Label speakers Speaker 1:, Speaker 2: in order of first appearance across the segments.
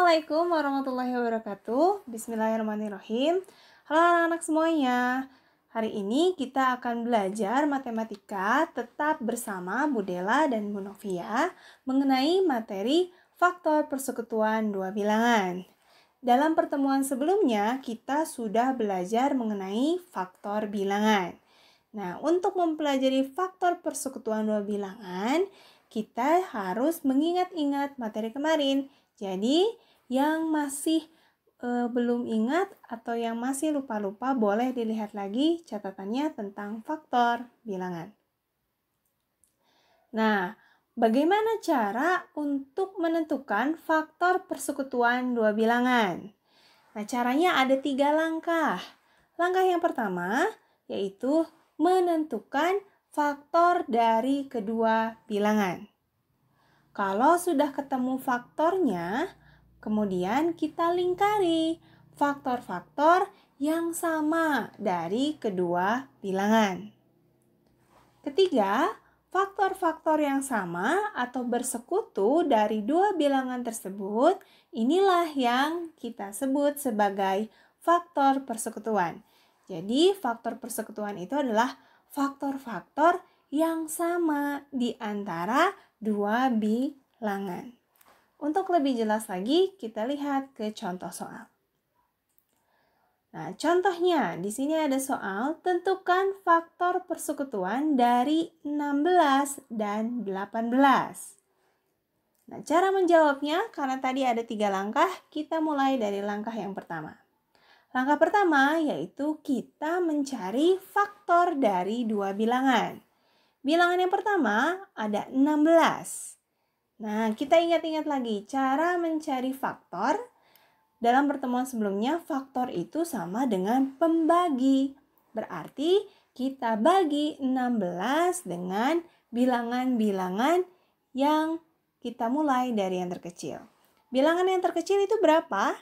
Speaker 1: Assalamualaikum warahmatullahi wabarakatuh. Bismillahirrahmanirrahim. Halo anak-anak semuanya. Hari ini kita akan belajar matematika tetap bersama Bu Dela dan Bu Novia mengenai materi faktor persekutuan dua bilangan. Dalam pertemuan sebelumnya kita sudah belajar mengenai faktor bilangan. Nah, untuk mempelajari faktor persekutuan dua bilangan, kita harus mengingat-ingat materi kemarin. Jadi, yang masih belum ingat atau yang masih lupa-lupa boleh dilihat lagi catatannya tentang faktor bilangan. Nah, bagaimana cara untuk menentukan faktor persekutuan dua bilangan? Nah, caranya ada 3 langkah. Langkah yang pertama yaitu menentukan faktor dari kedua bilangan. Kalau sudah ketemu faktornya, kemudian kita lingkari faktor-faktor yang sama dari kedua bilangan. Ketiga, faktor-faktor yang sama atau bersekutu dari dua bilangan tersebut, inilah yang kita sebut sebagai faktor persekutuan. Jadi, faktor persekutuan itu adalah faktor-faktor yang sama di antara dua bilangan. Untuk lebih jelas lagi, kita lihat ke contoh soal. Nah, contohnya di sini ada soal tentukan faktor persekutuan dari 16 dan 18. Nah, cara menjawabnya karena tadi ada 3 langkah, kita mulai dari langkah yang pertama. Langkah pertama yaitu kita mencari faktor dari dua bilangan. Bilangan yang pertama ada 16. Nah, kita ingat-ingat lagi cara mencari faktor. Dalam pertemuan sebelumnya, faktor itu sama dengan pembagi. Berarti kita bagi 16 dengan bilangan-bilangan yang kita mulai dari yang terkecil. Bilangan yang terkecil itu berapa?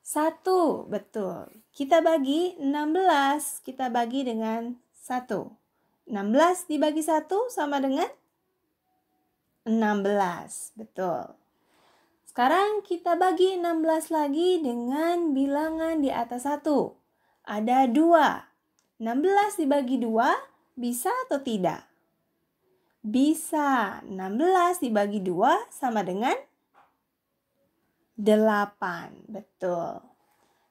Speaker 1: 1, betul. Kita bagi 16, kita bagi dengan 1. 16 dibagi 1 sama dengan 16, betul. Sekarang kita bagi 16 lagi dengan bilangan di atas 1. Ada 2. 16 dibagi 2 bisa atau tidak? Bisa. 16 dibagi 2 sama dengan 8, betul.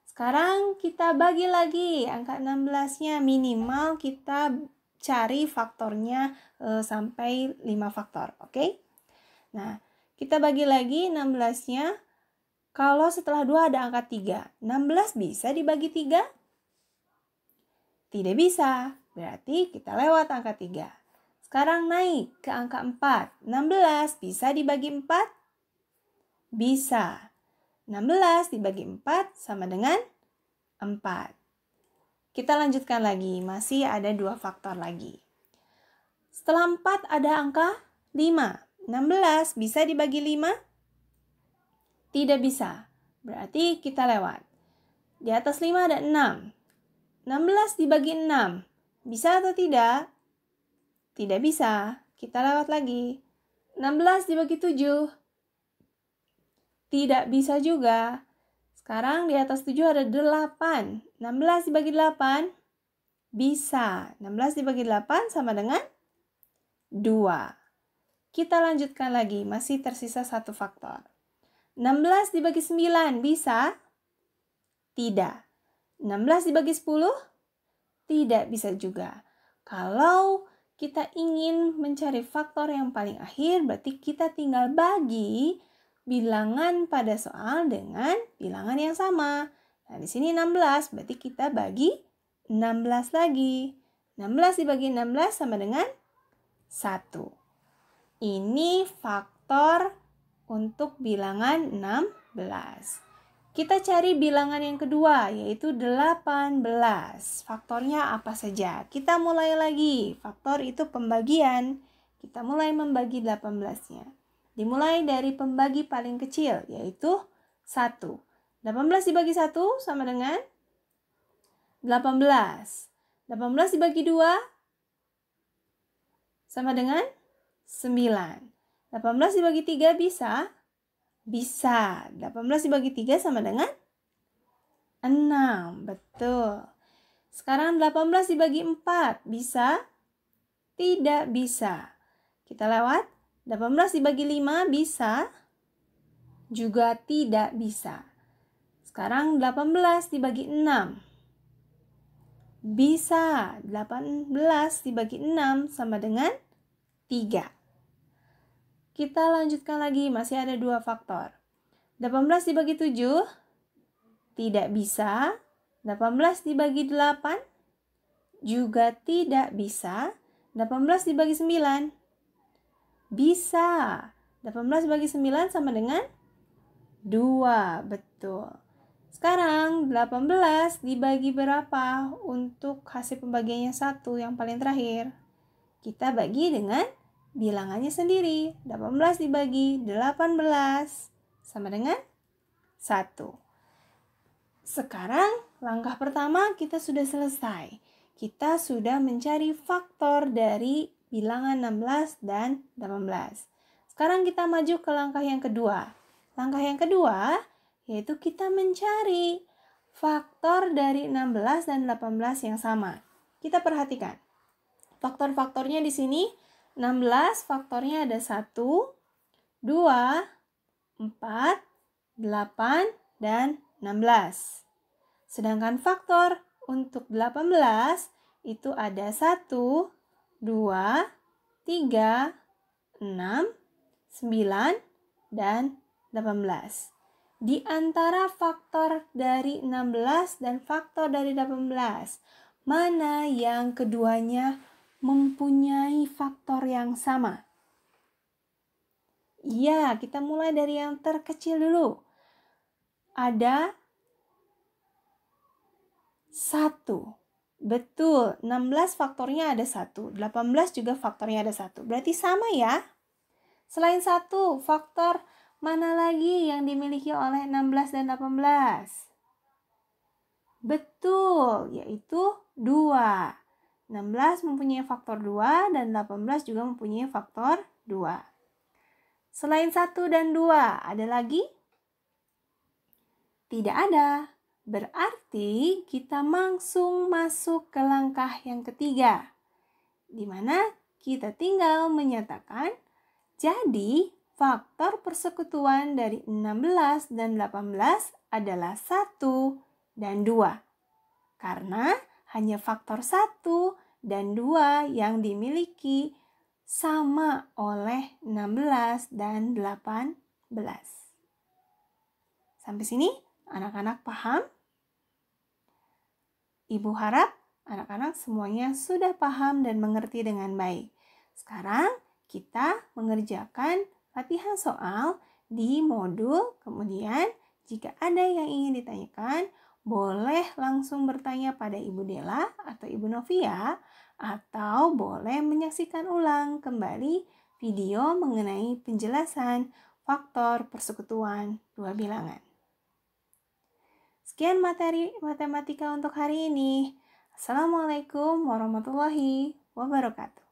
Speaker 1: Sekarang kita bagi lagi angka 16-nya, minimal kita cari faktornya sampai 5 faktor, oke? Nah, kita bagi lagi 16-nya. Kalau setelah 2 ada angka 3. 16 bisa dibagi 3? Tidak bisa. Berarti kita lewat angka 3. Sekarang naik ke angka 4. 16 bisa dibagi 4? Bisa. 16 dibagi 4 sama dengan 4. Kita lanjutkan lagi. Masih ada 2 faktor lagi. Setelah 4 ada angka 5. 16 bisa dibagi 5? Tidak bisa. Berarti kita lewat. Di atas 5 ada 6. 16 dibagi 6. Bisa atau tidak? Tidak bisa. Kita lewat lagi. 16 dibagi 7. Tidak bisa juga. Sekarang di atas 7 ada 8. 16 dibagi 8. Bisa. 16 dibagi 8 sama dengan 2. Kita lanjutkan lagi, masih tersisa 1 faktor. 16 dibagi 9 bisa? Tidak. 16 dibagi 10? Tidak bisa juga. Kalau kita ingin mencari faktor yang paling akhir, berarti kita tinggal bagi bilangan pada soal dengan bilangan yang sama. Nah, di sini 16, berarti kita bagi 16 lagi. 16 dibagi 16 sama dengan 1. Ini faktor untuk bilangan 16. Kita cari bilangan yang kedua, yaitu 18. Faktornya apa saja? Kita mulai lagi. Faktor itu pembagian. Kita mulai membagi 18-nya. Dimulai dari pembagi paling kecil, yaitu 1. 18 dibagi 1 sama dengan 18. 18 dibagi 2 sama dengan 9. 18 dibagi 3 bisa? Bisa. 18 dibagi 3 sama dengan 6. Betul. Sekarang 18 dibagi 4. Bisa? Tidak bisa. Kita lewat. 18 dibagi 5 bisa? Juga tidak bisa. Sekarang 18 dibagi 6. Bisa. 18 dibagi 6 sama dengan 3. Kita lanjutkan lagi, masih ada 2 faktor. 18 dibagi 7 tidak bisa. 18 dibagi 8 juga tidak bisa. 18 dibagi 9 bisa. 18 dibagi 9 sama dengan 2. Betul. Sekarang 18 dibagi berapa untuk hasil pembagiannya 1 yang paling terakhir? Kita bagi dengan bilangannya sendiri. 18 dibagi 18 sama dengan 1. Sekarang langkah pertama kita sudah selesai. Kita sudah mencari faktor dari bilangan 16 dan 18. Sekarang kita maju ke langkah yang kedua. Langkah yang kedua yaitu kita mencari faktor dari 16 dan 18 yang sama. Kita perhatikan. Faktor-faktornya di sini 16 faktornya ada 1, 2, 4, 8, dan 16. Sedangkan faktor untuk 18 itu ada 1, 2, 3, 6, 9, dan 18. Di antara faktor dari 16 dan faktor dari 18, mana yang keduanya mempunyai faktor yang sama? Iya, kita mulai dari yang terkecil dulu. Ada 1. Betul, 16 faktornya ada 1. 18 juga faktornya ada 1. Berarti sama ya. Selain 1, faktor mana lagi yang dimiliki oleh 16 dan 18? Betul, yaitu 2. 16 mempunyai faktor 2 dan 18 juga mempunyai faktor 2. Selain 1 dan 2, ada lagi? Tidak ada. Berarti kita langsung masuk ke langkah yang ketiga, di mana kita tinggal menyatakan jadi faktor persekutuan dari 16 dan 18 adalah 1 dan 2. Karena hanya faktor 1 dan 2 yang dimiliki sama oleh 16 dan 18. Sampai sini anak-anak paham? Ibu harap anak-anak semuanya sudah paham dan mengerti dengan baik. Sekarang kita mengerjakan latihan soal di modul. Kemudian jika ada yang ingin ditanyakan, boleh langsung bertanya pada Ibu Dela atau Ibu Novia, atau boleh menyaksikan ulang kembali video mengenai penjelasan faktor persekutuan dua bilangan. Sekian materi matematika untuk hari ini. Assalamualaikum warahmatullahi wabarakatuh.